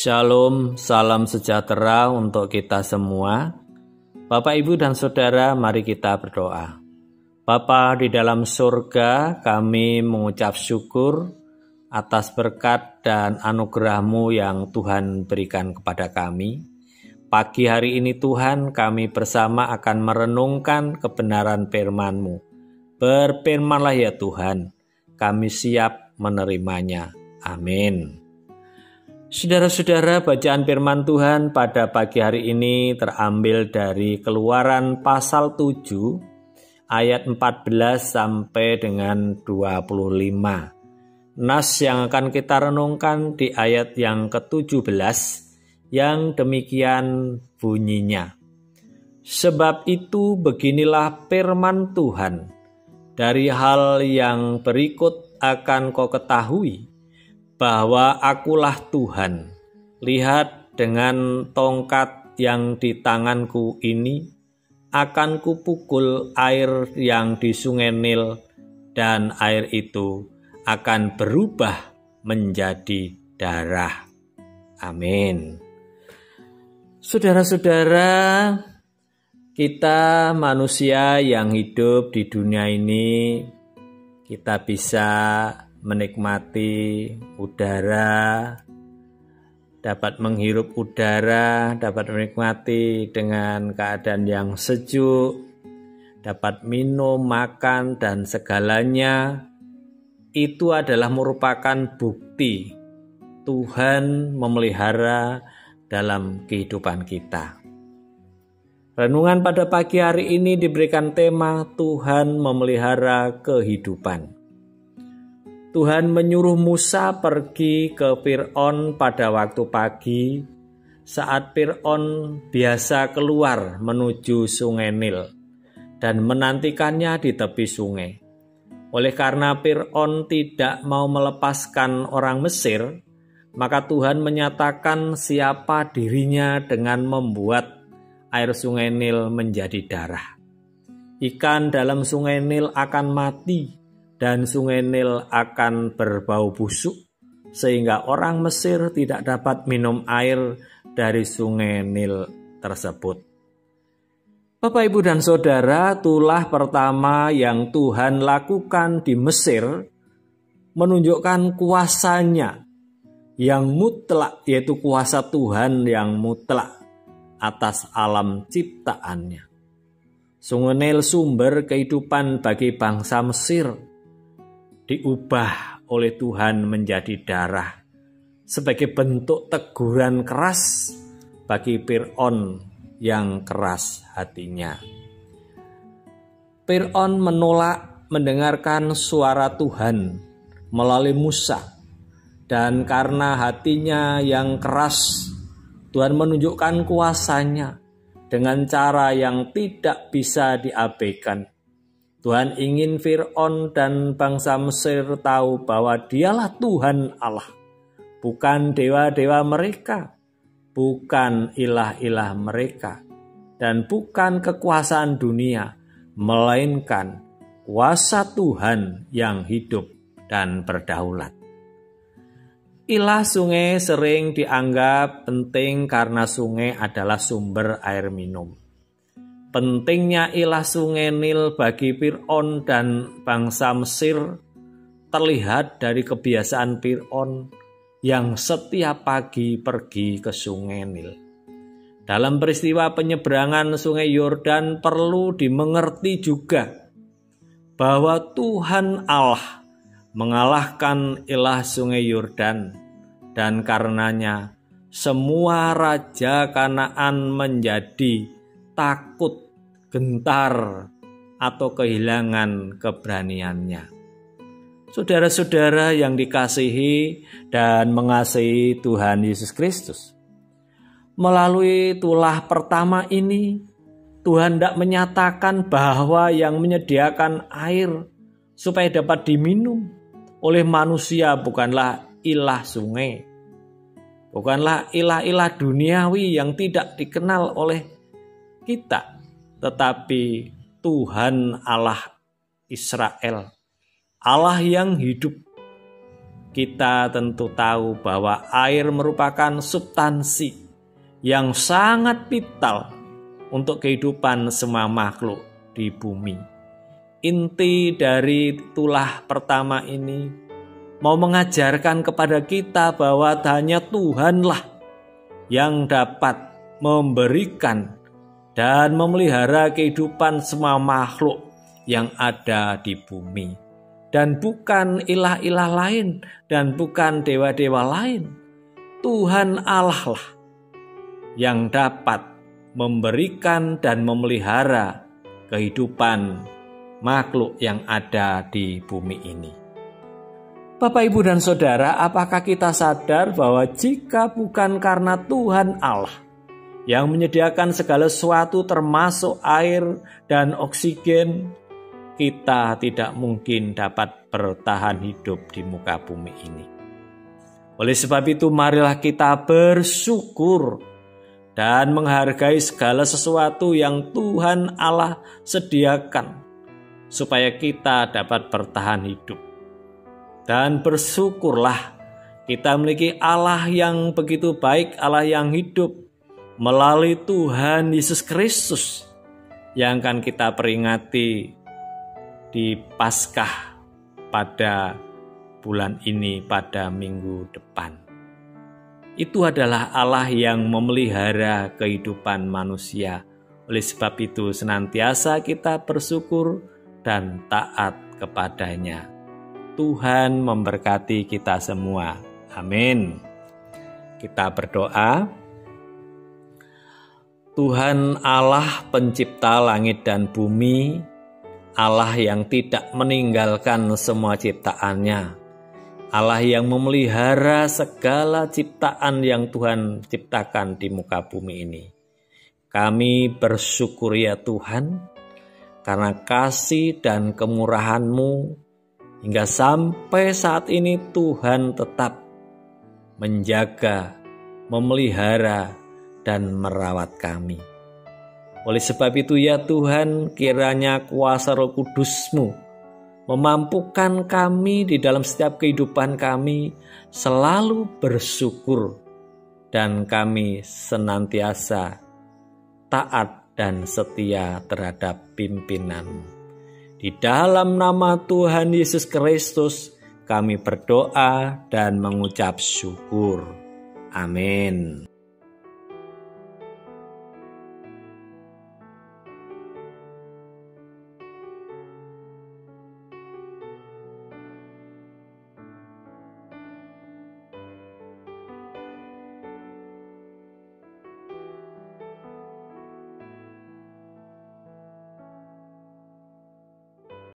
Shalom, salam sejahtera untuk kita semua. Bapak, Ibu, dan Saudara, mari kita berdoa. Bapa di dalam surga, kami mengucap syukur atas berkat dan anugerah-Mu yang Tuhan berikan kepada kami. Pagi hari ini Tuhan, kami bersama akan merenungkan kebenaran firman-Mu. Berfirmanlah ya Tuhan, kami siap menerimanya. Amin. Saudara-saudara, bacaan firman Tuhan pada pagi hari ini terambil dari Keluaran pasal 7 ayat 14 sampai dengan 25. Nas yang akan kita renungkan di ayat yang ke-17 yang demikian bunyinya. Sebab itu beginilah firman Tuhan, dari hal yang berikut akan kau ketahui bahwa akulah Tuhan. Lihat, dengan tongkat yang di tanganku ini akan kupukul air yang di sungai Nil, dan air itu akan berubah menjadi darah. Amin. Saudara-saudara, kita manusia yang hidup di dunia ini, kita bisa menikmati udara, dapat menghirup udara, dapat menikmati dengan keadaan yang sejuk, dapat minum, makan, dan segalanya. Itu adalah merupakan bukti Tuhan memelihara dalam kehidupan kita. Renungan pada pagi hari ini diberikan tema Tuhan memelihara kehidupan. Tuhan menyuruh Musa pergi ke Fir'aun pada waktu pagi saat Fir'aun biasa keluar menuju sungai Nil dan menantikannya di tepi sungai. Oleh karena Fir'aun tidak mau melepaskan orang Mesir, maka Tuhan menyatakan siapa dirinya dengan membuat air sungai Nil menjadi darah. Ikan dalam sungai Nil akan mati dan sungai Nil akan berbau busuk, sehingga orang Mesir tidak dapat minum air dari sungai Nil tersebut. Bapak, Ibu, dan Saudara, tulah pertama yang Tuhan lakukan di Mesir menunjukkan kuasanya yang mutlak, yaitu kuasa Tuhan yang mutlak atas alam ciptaannya. Sungai Nil sumber kehidupan bagi bangsa Mesir diubah oleh Tuhan menjadi darah sebagai bentuk teguran keras bagi Fir'aun yang keras hatinya. Fir'aun menolak mendengarkan suara Tuhan melalui Musa, dan karena hatinya yang keras, Tuhan menunjukkan kuasanya dengan cara yang tidak bisa diabaikan. Tuhan ingin Fir'aun dan bangsa Mesir tahu bahwa dialah Tuhan Allah, bukan dewa-dewa mereka, bukan ilah-ilah mereka, dan bukan kekuasaan dunia, melainkan kuasa Tuhan yang hidup dan berdaulat. Ilah sungai sering dianggap penting karena sungai adalah sumber air minum. Pentingnya ilah sungai Nil bagi Fir'aun dan bangsa Mesir terlihat dari kebiasaan Fir'aun yang setiap pagi pergi ke sungai Nil. Dalam peristiwa penyeberangan sungai Yordan perlu dimengerti juga bahwa Tuhan Allah mengalahkan ilah sungai Yordan, dan karenanya semua raja Kanaan menjadi takut, gentar, atau kehilangan keberaniannya. Saudara-saudara yang dikasihi dan mengasihi Tuhan Yesus Kristus, melalui tulah pertama ini, Tuhan tidak menyatakan bahwa yang menyediakan air supaya dapat diminum oleh manusia bukanlah ilah sungai, bukanlah ilah-ilah duniawi yang tidak dikenal oleh kita, tetapi Tuhan Allah Israel, Allah yang hidup, kita tentu tahu bahwa air merupakan substansi yang sangat vital untuk kehidupan semua makhluk di bumi. Inti dari tulah pertama ini mau mengajarkan kepada kita bahwa hanya Tuhanlah yang dapat memberikan dan memelihara kehidupan semua makhluk yang ada di bumi. Dan bukan ilah-ilah lain dan bukan dewa-dewa lain. Tuhan Allah lah yang dapat memberikan dan memelihara kehidupan makhluk yang ada di bumi ini. Bapak, Ibu, dan Saudara, apakah kita sadar bahwa jika bukan karena Tuhan Allah yang menyediakan segala sesuatu termasuk air dan oksigen, kita tidak mungkin dapat bertahan hidup di muka bumi ini. Oleh sebab itu, marilah kita bersyukur dan menghargai segala sesuatu yang Tuhan Allah sediakan supaya kita dapat bertahan hidup. Dan bersyukurlah kita memiliki Allah yang begitu baik, Allah yang hidup melalui Tuhan Yesus Kristus yang akan kita peringati di Paskah pada bulan ini, pada minggu depan. Itu adalah Allah yang memelihara kehidupan manusia. Oleh sebab itu senantiasa kita bersyukur dan taat kepadanya. Tuhan memberkati kita semua. Amin. Kita berdoa. Tuhan Allah pencipta langit dan bumi, Allah yang tidak meninggalkan semua ciptaannya, Allah yang memelihara segala ciptaan yang Tuhan ciptakan di muka bumi ini. Kami bersyukur ya Tuhan, karena kasih dan kemurahan-Mu hingga sampai saat ini Tuhan tetap menjaga, memelihara, dan merawat kami. Oleh sebab itu ya Tuhan, kiranya kuasa Roh Kudus-Mu memampukan kami di dalam setiap kehidupan kami selalu bersyukur dan kami senantiasa taat dan setia terhadap pimpinan. Di dalam nama Tuhan Yesus Kristus kami berdoa dan mengucap syukur. Amin.